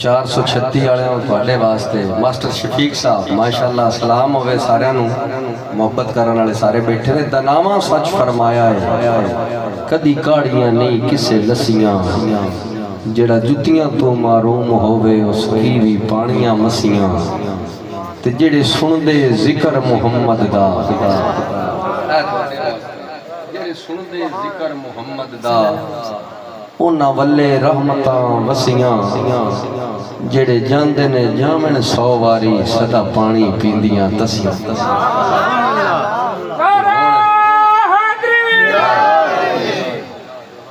436 वालिਆਂ ਤੁਹਾਡੇ ਵਾਸਤੇ ਮਾਸਟਰ ਸ਼ਫੀਕ ਸਾਹਿਬ ਮਾਸ਼ਾਅੱਲਾ ਸਲਾਮ ਹੋਵੇ ਸਾਰਿਆਂ ਨੂੰ ਮੁਹੱਬਤ ਕਰਨ ਵਾਲੇ ਸਾਰੇ ਬੈਠੇ ਨੇ ਦਨਾਵਾ ਸੱਚ ਫਰਮਾਇਆ ਹੈ ਕਦੀ ਕਾੜੀਆਂ ਨਹੀਂ ਕਿਸੇ ਲੱਸੀਆਂ ਜਿਹੜਾ ਜੁੱਤੀਆਂ ਤੋਂ ਮਾਰੂਮ ਹੋਵੇ ਉਸ ਕੀ ਵੀ ਪਾਣੀਆਂ ਮਸੀਆਂ ਤੇ ਜਿਹੜੇ ਸੁਣਦੇ ਜ਼ਿਕਰ ਮੁਹੰਮਦ ਦਾ ਜਿਹੜੇ ਸੁਣਦੇ ਜ਼ਿਕਰ ਮੁਹੰਮਦ ਦਾ उन्हां वल्ले रहमतां वसियां जेड़े जांदे ने जामन 100 वारी सदा पानी पींदियां तसियां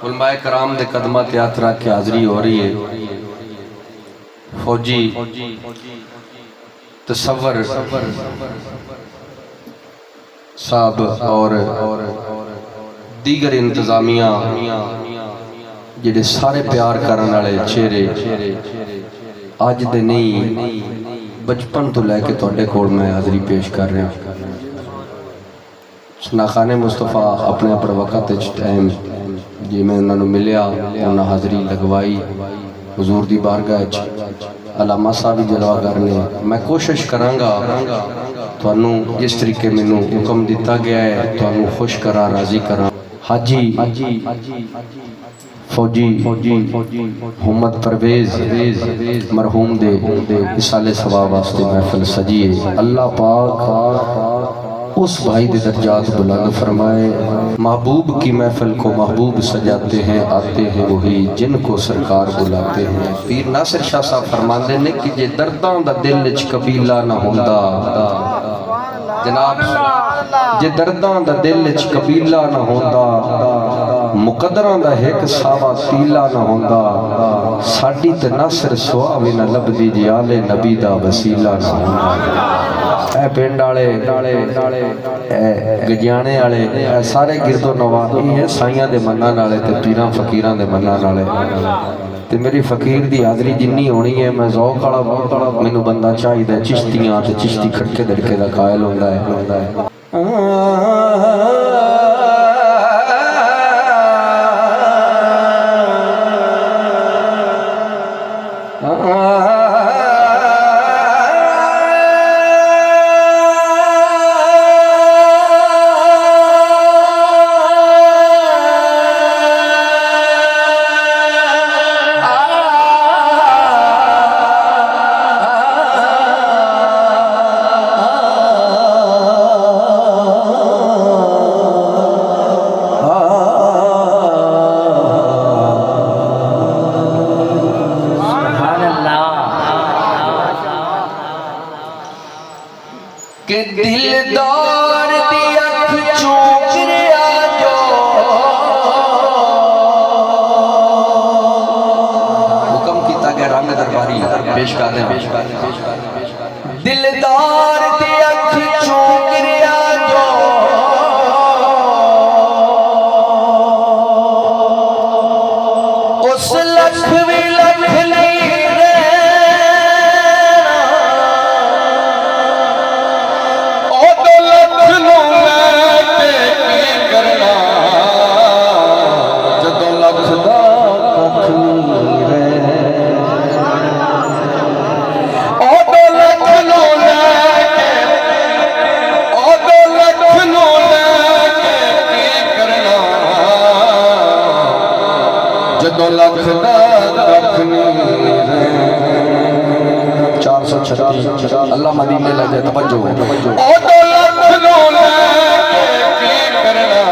उलमाए कराम दे कदमां ते हथ रख के हाज़री हो रही है। फौजी तसव्वुर साहब और दीगर इंतजामिया जिहड़े सारे प्यार करने वाले चेहरे अज दे नहीं बचपन तो लैके तुहाडे कोल मैं हाज़री पेश कर रहा। सनाखाने मुस्तफा अपने अपने वक़्त टाइम जी मैं उन्होंने मिलिया उन्हें हाज़री लगवाई हुजूर दी बारगाह अलामा साहब जलवा करने मैं कोशिश करांगा तुहानू जिस तरीके मैनू हुक्म दिता गया है तुहानू खुश करा राजी करा। हाजी फौजी मोहम्मद परवेज मरहूम दे इसाले सवाब वास्ते महफिल सजी है। अल्लाह पाक उस भाई दे दर्जात बुलंद फरमाए। महबूब की महफिल को महबूब सजाते हैं आते हैं वही जिनको सरकार बुलाते हैं। पीर नासिर शाह साहब फरमाते ने कि जे दर्दां दा दिल विच कबीला ना होंदा जनाब जे दर्दां दा दिल विच कबीला ना होंदा मुकदरां दा एक सावा तीला ना होंदा साडी ते नासिर सुआ भी ना लभदी जी आले नबी दा वसीला ना होंदा। ए पिंड वाले गजाने वाले सारे गिरदो नवाज ये साइयां दे मन्नण वाले ते पीरां फकीरां दे मन्नण वाले ते मेरी फकीर दी हाज़री जिन्नी होनी है मैं ज़ौक वाला मैनू बंदा चाहिए चिश्तियां ते चिश्ती खड़के दड़के दा कायल होंदा है। के दिलदार दी अख चूक रिया जो हुक्म कीता गया रंग दरबारी पेश कर दे दिलदार दी अख चूक रिया जो उस लख भी लख नहीं लख 436 अल्लाह मदीने ले जाए तवज्जो ओ तो लख नो लेके करना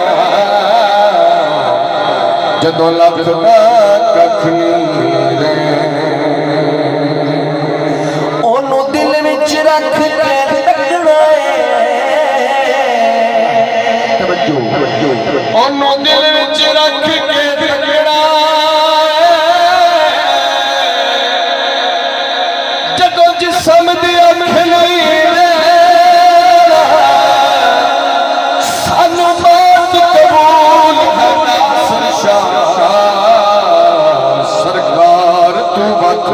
जदों लख दा कख नहीं रहे ओनू दिल विच रख के तकना तवज्जो ओनू दिल विच रख के तकना जिसम दी अख नहीं सानू मौत कबूल सरकार तू वख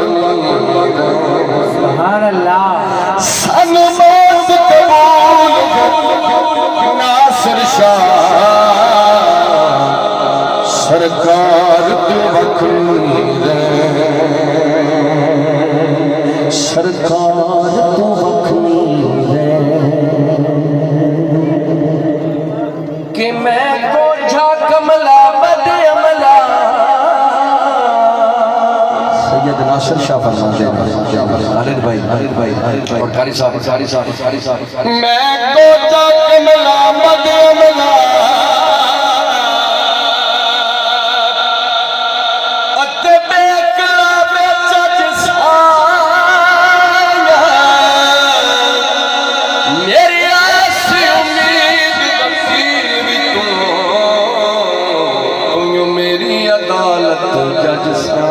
सुभान अल्लाह सानू मौत कबूल नासिर शाह सरकार तू वख खालिद भाई और कारी साहब मैं को तक मिला मदमला अते बेकला बेचज साया मेरी आस उम्मीद वकील भी तू मेरी अदालत जज सा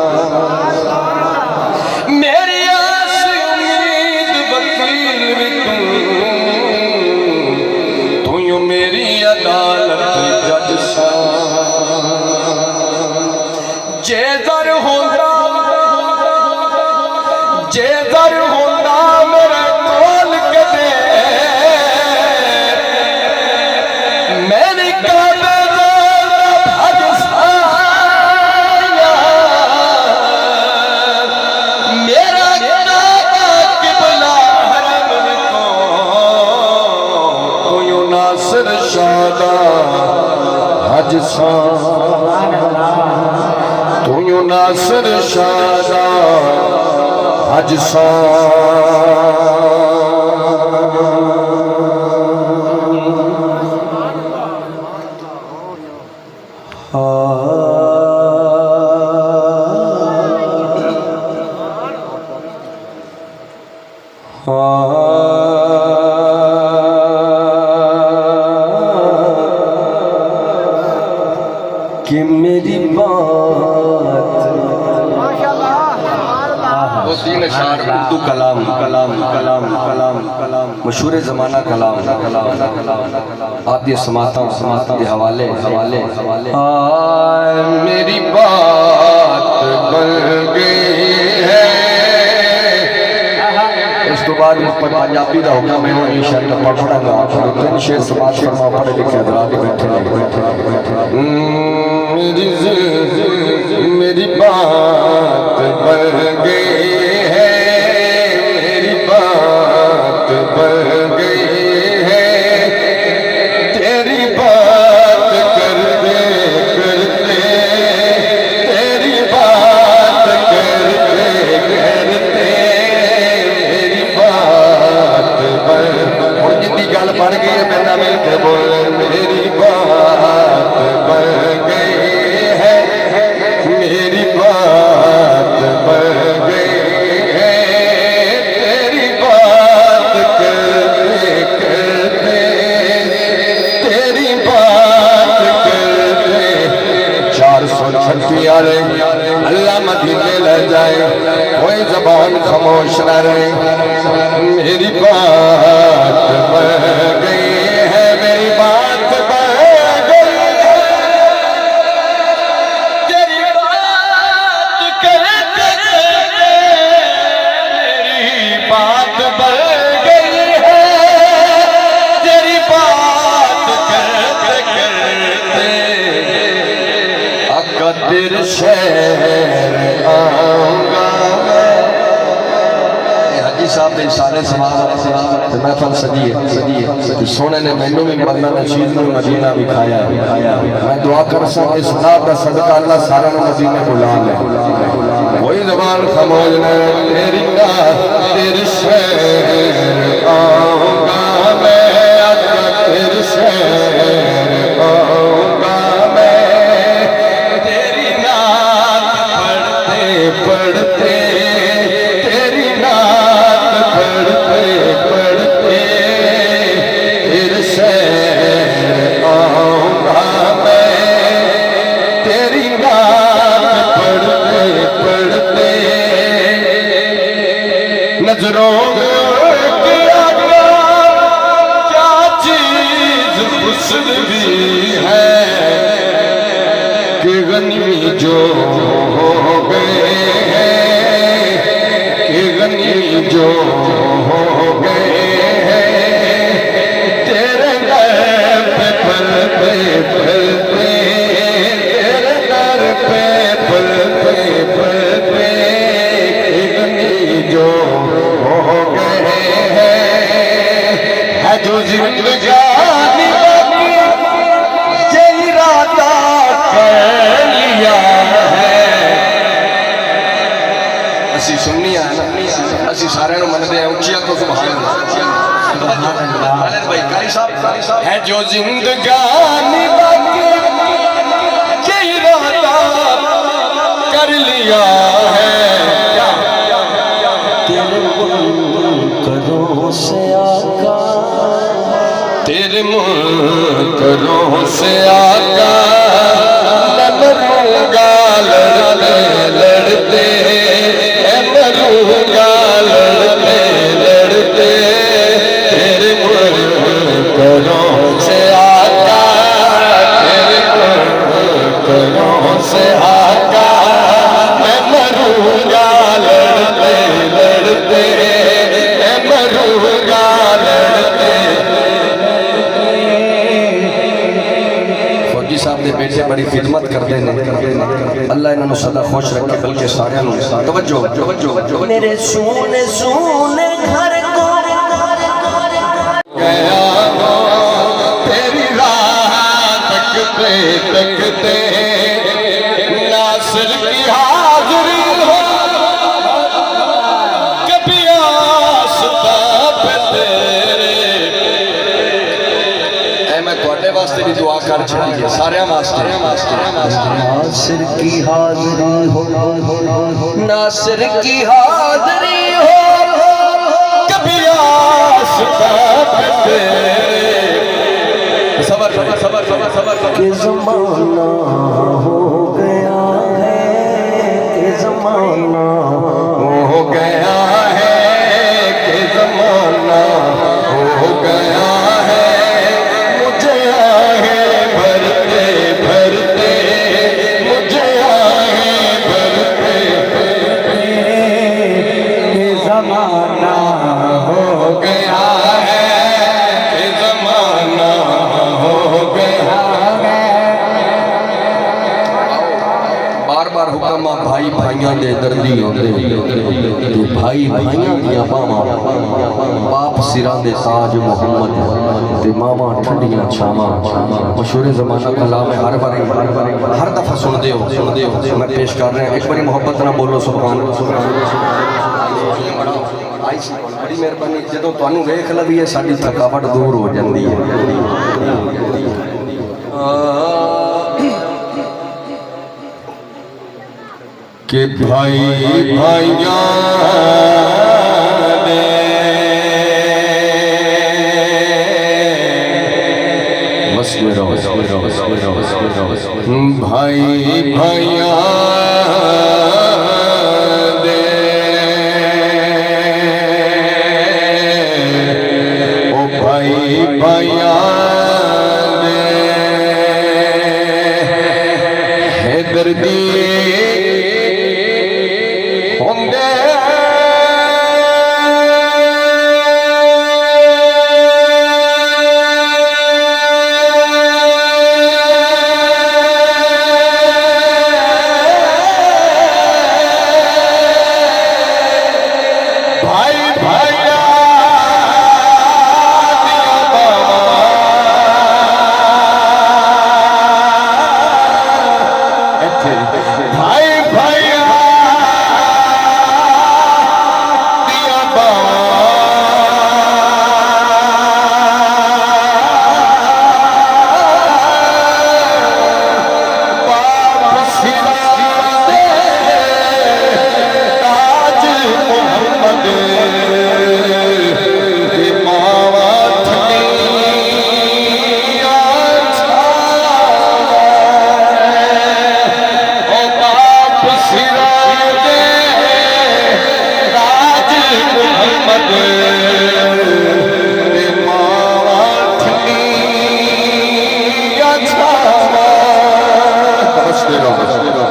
मेरी आस उम्मीद वकील भी तू मेरी अदालत जज सा जेदर होंदा मेरे कोल कदे मैंने काबे भज साया मेरा किबला हरम को तू नासिर शादा हज सा तू नासिर शादा हज सा कि मेरी बात उर्दू कलाम मशहूर जमाना कलाम आदि समाता के हवाले मेरी बात बन गई है इस तो बाद पंजाबी का हुक्म है इंशाअल्लाह पढ़ांगा तीन शेर समाज फरमा पढ़े लिखे हजरात बैठे मेरी बात बन गई है मेरी बात बन गई है तेरी बात करते करते तेरी बात करते करते मेरी बात बन और जिंदी गल बन गई है मेरा मिल के बोल मेरी बात बन गई है मेरी बात बन गई है तेरी बात करते करते तेरी बात करते 436 वाले अल्लाह मदीने ले जाए कोई जबान खामोश न रहे मेरी बात बन गई है मेरी बात बन गई है तेरी बात करते मेरी बात बन गई है तेरी बात करते करते अकदर शहर आऊंगा हाजी साहब ने सारे समाज महफल सजी है सोने ने मैनू भी मदना नशीद में मदीना भी खाया मैं दुआ कर सकता इस रात का सदका अल्लाह सारा मदीने बुला ले कोई जबान खामोश न तेरी तेरे शहर आऊंगा मैं तेरे शहर आऊंगा मैं तेरी नात पढ़ते पढ़ते तेरी नात पढ़ते पढ़ते तेरे शहर आऊंगा मैं तेरी नात पढ़ते पढ़ते नजरों के आगे क्या चीज खुशबू है कि गनी जो हो गए हैं कि गनी जो हो गए हैं तेरे दर पे पलते पलते तेरे दर पे पलते पलते कि गनी जो हो गए हैं है जो जिंदगानी बाकी ये इरादा कर लिया है असी सुननी है ना ਅਸੀਂ ਸਾਰਿਆਂ ਨੂੰ ਮੰਨਦੇ ਹਾਂ ਉੱਚੀਆਂ ਤੋਂ ਸੁਭਾਨ ਅੱਲਾਹ खालिद भाई कारी साहब है जो जिंदगानी बाकी के इरादा कर लिया है तेरे मुनकरों से आका, तेरे मुनकरों से आका मरूंगा लड़ते लड़ते मरूंगा लड़ते लड़ते तेरे मुनकरों से आका तेरे मुनकरों से आका मैं मरूंगा लड़ते लड़ते मरूंगा लड़ते। फौजी साहब के बेटे बड़ी खिदमत करते हैं अल्लाह इन्होंने सदा खुश रखे बल्कि सारे तवज्जो तवज्जो मेरे सोने सोने घर को गया हो तेरी राह तकते तकते नासिर की हाज़िरी हो कभी आसता पे तेरे ऐ मैं तुहाडे वास्ते भी दुआ कर छड़ी है सारे वास्ते नासिर की हाज़िरी हो, नासिर की हाज़िरी हो, कभी आसता पे तेरे सबर सबर सबर सबर सबर कि ज़माना हो गया है, कि ज़माना हो गया है कि ज़माना हो गया है मुझे आहे भरते भरते मुझे आहे भरते कि ज़माना हो गया है कि ज़माना हो गया बार बार हुक्म आ भाई भाइयों दे दर्दी होंदे ते भाई भाइयों दियां बावां बाप सिरां दे ताज मोहम्मद ते मामा ठंडियां छावां मशहूर ज़माना कलाम है हर बार हर दफा सुनदे हो मैं पेश कर रहा हूं एक बारी मोहब्बत ना बोलो सुभान बड़ी मेहरबानी जदों तुहानूं वेख लवीए साडी थकावट दूर हो जांदी है कि भाई भाइयां दे बस मेरा भाई भाइयां दे ओ भाई भाइयां दे है दर्दी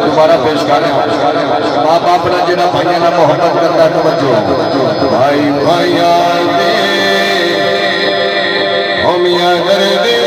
दोबारा पेश कर माँ बाप ने जिन्हें भाइयों ने मोहब्बत करता तवज्जो भाई भाइया दे होमिया कर दे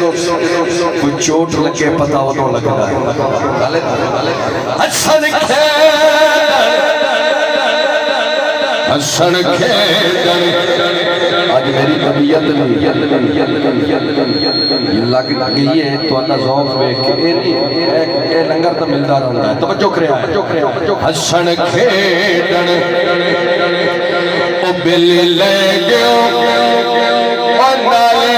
कोई चोट लगे पता उदों लगता है। हसन खेदन आज मेरी तबीयत लग गई है तो ज़ौक़ वेख के ए लंगर तो मिलता रहता है। तवज्जो करिया हसन खेदन ओ बिल ले गयो ओ नाले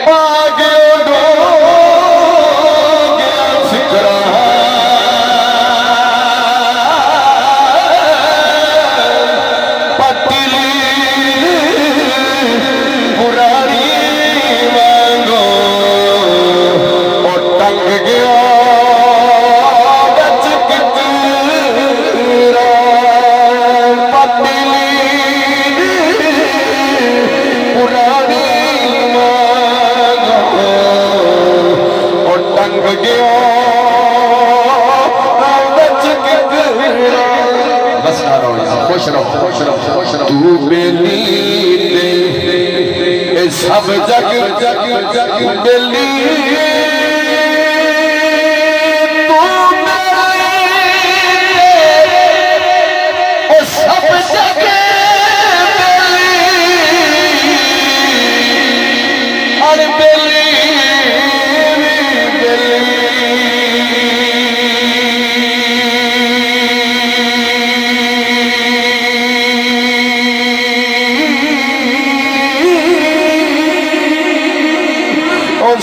पा गयो डो गया फिकरा सब जग दिल्ली तू सब जग अरे बेली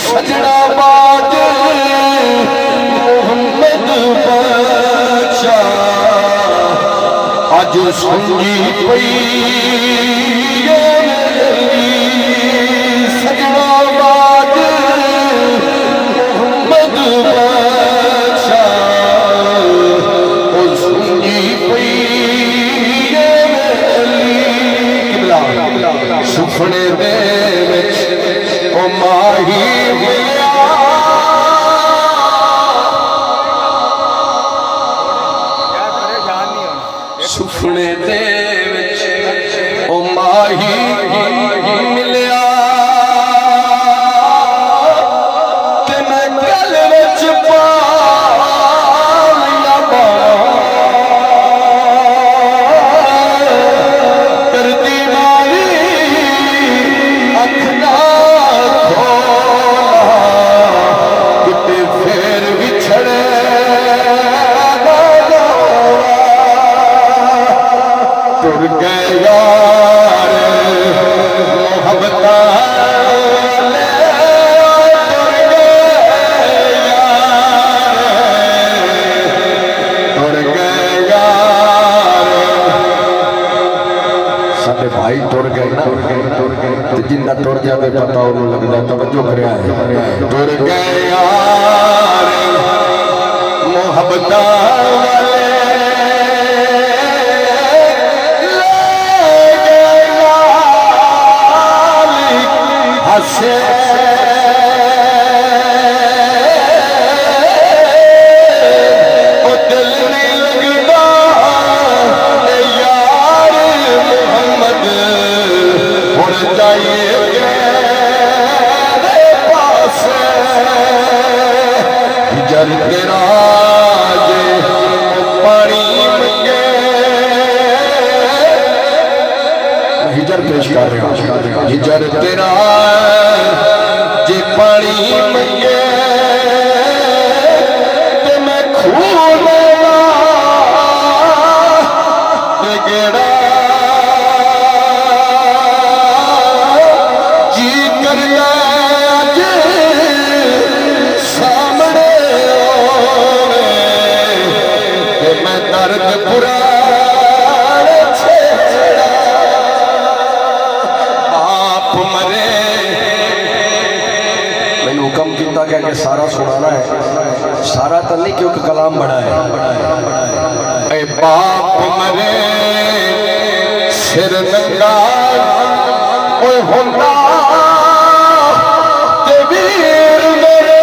सजना बाज मोहम्मद बादशाह अज संगी पई सजना बाज मोहम्मद बादशाह संगी पई सुपने दे ओ माही सुपने दे ओ माही मिलिया ते मैं गल विच पाया करदी मारी अख ना खोला किते फेर विछड़े तुर गए यार मोहब्बत तुर गए यार साडे भाई तुर गए ना जिंदा तुर जाए पता उन्होंने लगता तवज्जो करिया है तुर गए यार मोहब्बत हसे दिल नहीं लगता यार मोहम्मद होना चाहिए पास जर तेरा पानी मंगे हिजर पेश कर रहा हिजर तेरा जे पानी मंगे ते मैं खून गेड़ा जी करना जे सामने ते मैं दर्द पूरा के सारा सुनाना है सारा तो नहीं क्योंकि कलाम बड़ा है ए बाप मरे सिर नंगा कोई होंदा ते वीर मेरे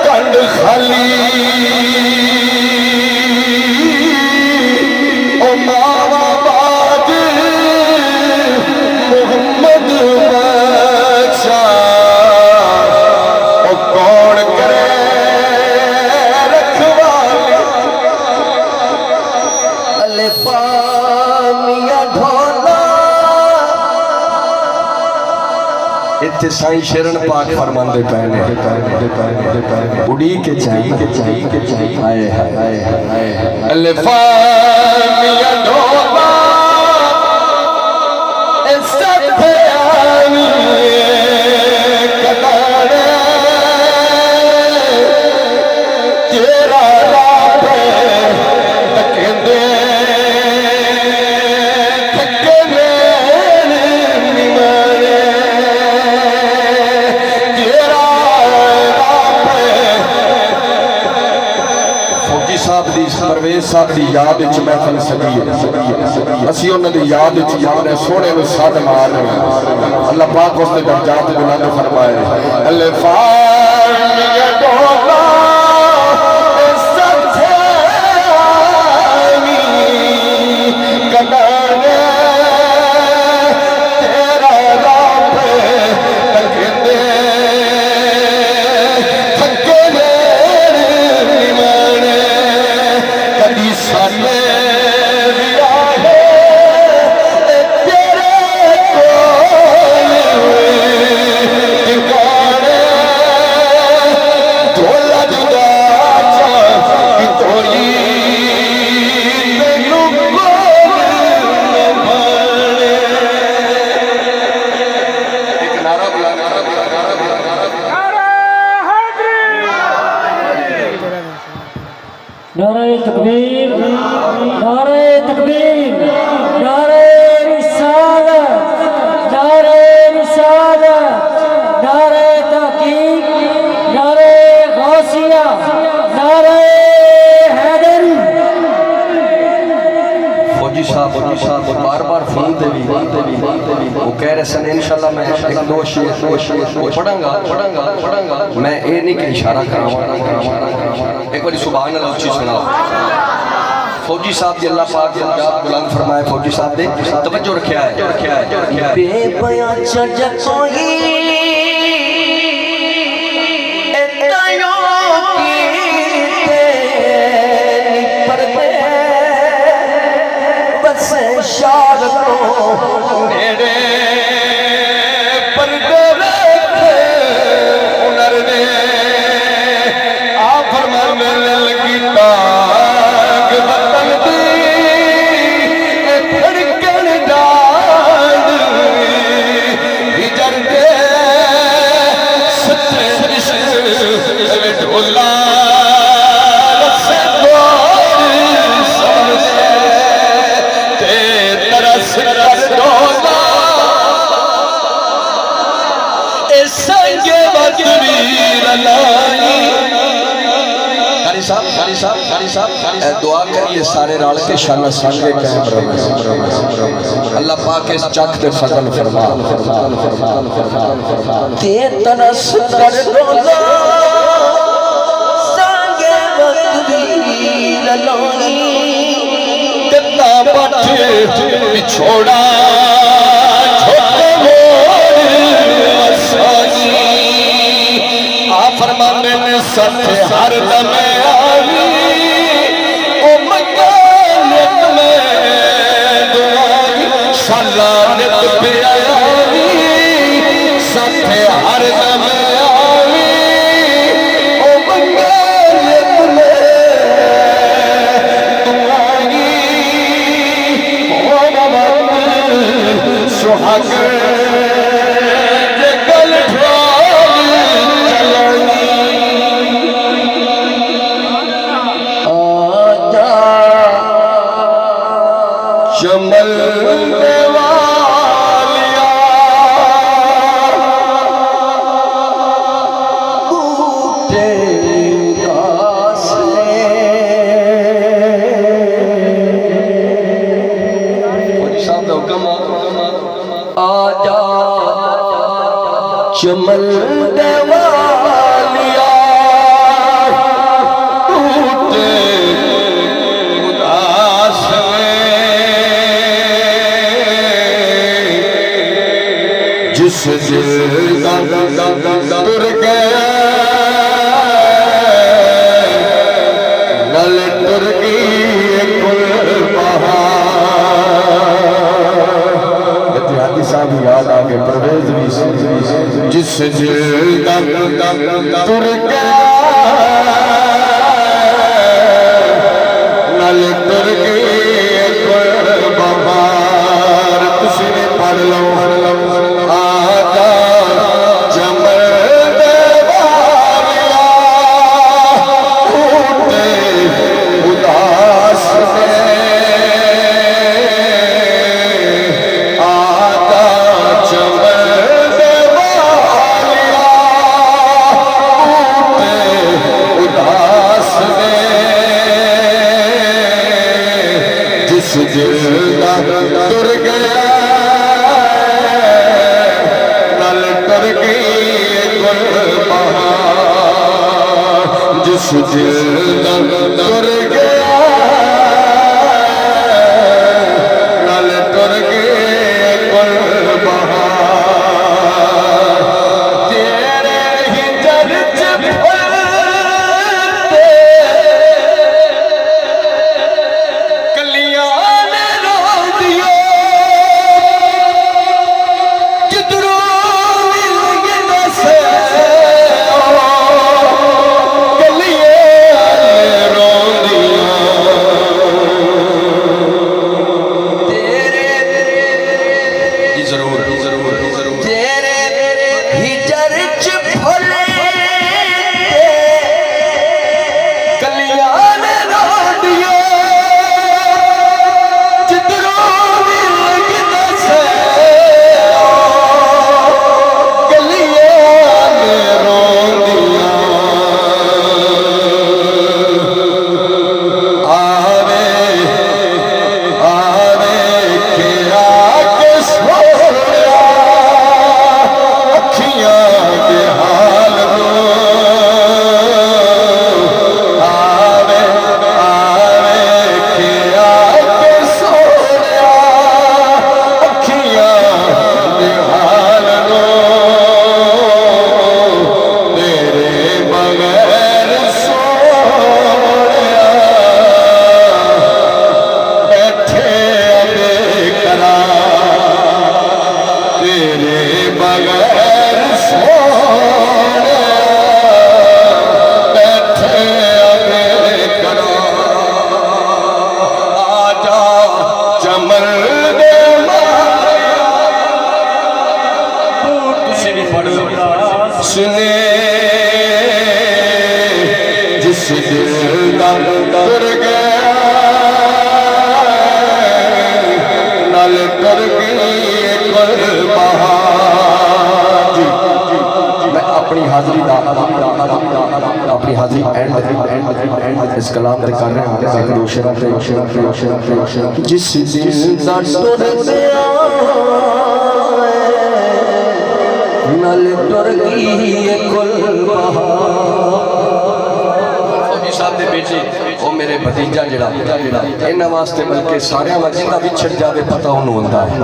कंड खाली ओ मावा बाज जिथे साईं शरण पाक फरमांदे पहने उड़ी के चाहिए हाय हाय अल्फामिया डोबा परवेज साहब की याद महफल सजी असी उन्होंने याद जाने सोने में सद मार अल्लाह पाक उसके दर्जात बुलंद फरमाए नारे तकबीर, नारे तकबीर, नारे रिसालत, नारे रिसालत, नारे तहकीक, नारे गौसिया, नारे हैदरी। फौजी साहब बार फोन पे भी वो कह रहे सन इंशाल्लाह मैं एक दो शेर पढ़ांगा मैं ये नहीं कि इशारा करांगा एक बार सुभान अल्लाह उच्ची सुनाओ फौजी साहब जी अल्लाह पाक दर्जात बुलंद फरमाए फौजी साहब ने तवज्जो रखा है बेबया चज कोई एतयो कीते परदे बस शाद को नेड़े परदे रखे हुनर ने आ फरमाने लगी ताग वतन दी धड़कन डाल हिजर दे सत्ते ढोला दुआ करिए सारे रल के शाना संगे अल्लाह पाक इस चक ते फजल फरमा ते तरस कर रोजा संगे तकबीर लोई कितना पठे बिछोड़ा छोटे मोड़ असानी आ फरमाने में सत्य हर दमे आवी ओ मकानत में दुआई सलानत पे आवी सत्य हर दमे आवी ओ मकानत में दुआई ओ मोहम्मद सुहाग चमल वालिया बूटे गासले साहब का हुक्म आजा चमल वालिया बूटे जिस दिल तुर गया नल तुर गई कुल बहार साहब याद आके परवेज भी दिल दा तुर गया नल तुर गई बहार तुसी ने पढ़ लो आका चमर दे वालिया उठे उदास में आका चमर दे वालिया उठे उदास में जिस दिल दा तुर गया नल तुर गई बहार जिस दिल दा तुर गया नल तुर गई बहार तेरे ही दर च फलते कलियां ने रो दिया किधरों मिल दसे कलियां ने रो दिया तेरे जरूर तेरे हिजर च फले कलियां ने रो दिया जिधरों मिल दसे कलियां ने रो दिया आवे आवे के आके सोया अखियां के हाल रो आवे आवे के आके सोया अखियां के हाल रो तेरे बगैर सोया बैठे अबे करा तेरे बगैर सोया बैठे अबे करा आजा चमर दे सुने जिस दिल दा तुर गया नल तुर गई बहार मैं अपनी हाजिरी दा अपनी हाजिरी एंड इस कलाम ते कर रहा हूं जिस दिल दा तुर गया नल तुर गई फौजी साहब दे बेटे ओ मेरे भतीजा जड़ा इन्हां वास्ते बल्कि सारियां दा जिंदा विछड़ जावे पता ओनू हुंदा है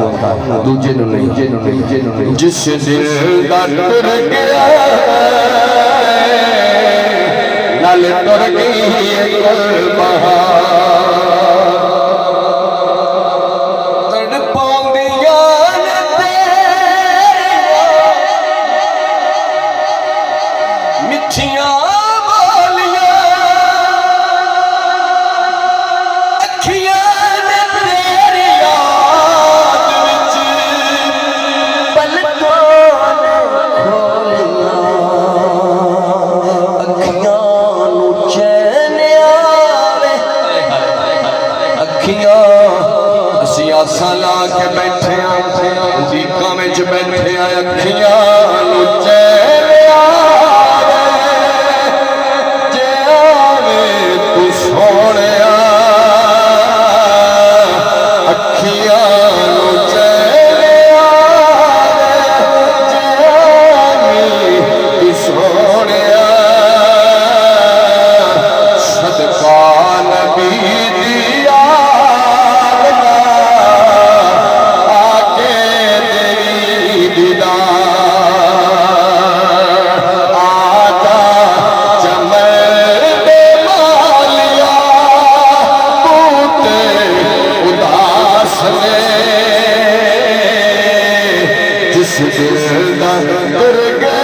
दूजे नू नहीं जिस दिल दा तुर गया नल तुर गई बहार मिठियां बोलियां अखियां ने तेरी याद विच पलकों ने खोलियां अखियां नू चैन आवे अखियां असीं आसां ला के बैठे उदीकां विच बैठे अखियां नू चैन जिस दिल दा तुर गया